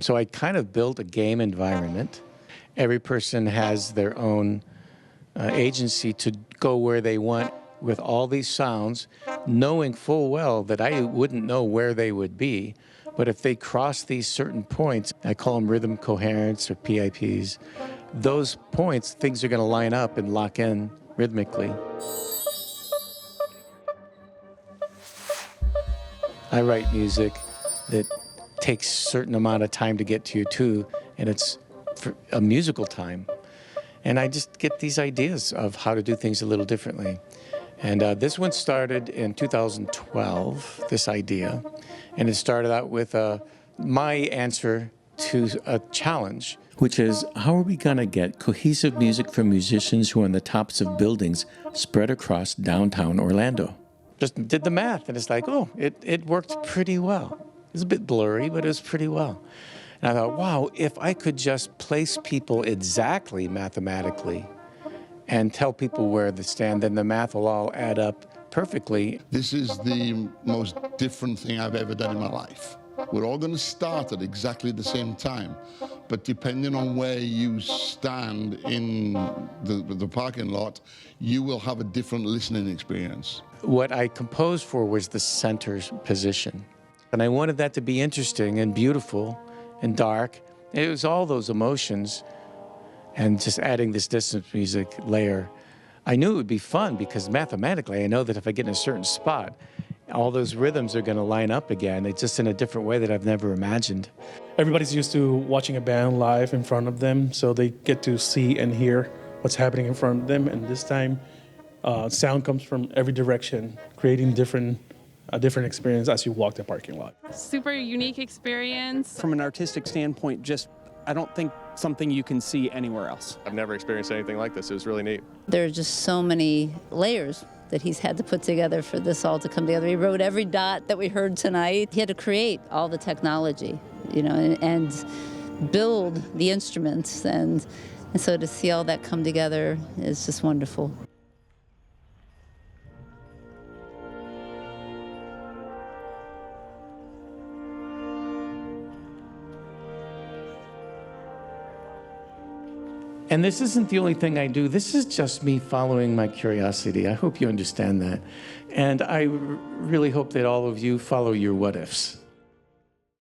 So I kind of built a game environment. Every person has their own agency to go where they want with all these sounds, knowing full well that I wouldn't know where they would be. But if they cross these certain points, I call them rhythm coherence or PIPs, those points, things are going to line up and lock in rhythmically. I write music that takes a certain amount of time to get to you too, and it's for a musical time. And I just get these ideas of how to do things a little differently. And this one started in 2012, this idea. And it started out with my answer to a challenge, which is, how are we going to get cohesive music from musicians who are on the tops of buildings spread across downtown Orlando? Just did the math, and it's like, oh, it worked pretty well. It was a bit blurry, but it was pretty well. And I thought, wow, if I could just place people exactly mathematically and tell people where they stand, then the math will all add up perfectly. This is the most different thing I've ever done in my life. We're all going to start at exactly the same time, but depending on where you stand in the parking lot, you will have a different listening experience. What I composed for was the center position. And I wanted that to be interesting and beautiful and dark. It was all those emotions, and just adding this distance music layer. I knew it would be fun because mathematically I know that if I get in a certain spot, all those rhythms are going to line up again. It's just in a different way that I've never imagined. Everybody's used to watching a band live in front of them, so they get to see and hear what's happening in front of them. And this time, sound comes from every direction, creating a different experience as you walk the parking lot. Super unique experience. From an artistic standpoint, I don't think something you can see anywhere else. I've never experienced anything like this. It was really neat. There are just so many layers that he's had to put together for this all to come together. He wrote every dot that we heard tonight. He had to create all the technology, and build the instruments. And so to see all that come together is just wonderful. And this isn't the only thing I do. This is just me following my curiosity. I hope you understand that. And I really hope that all of you follow your what-ifs.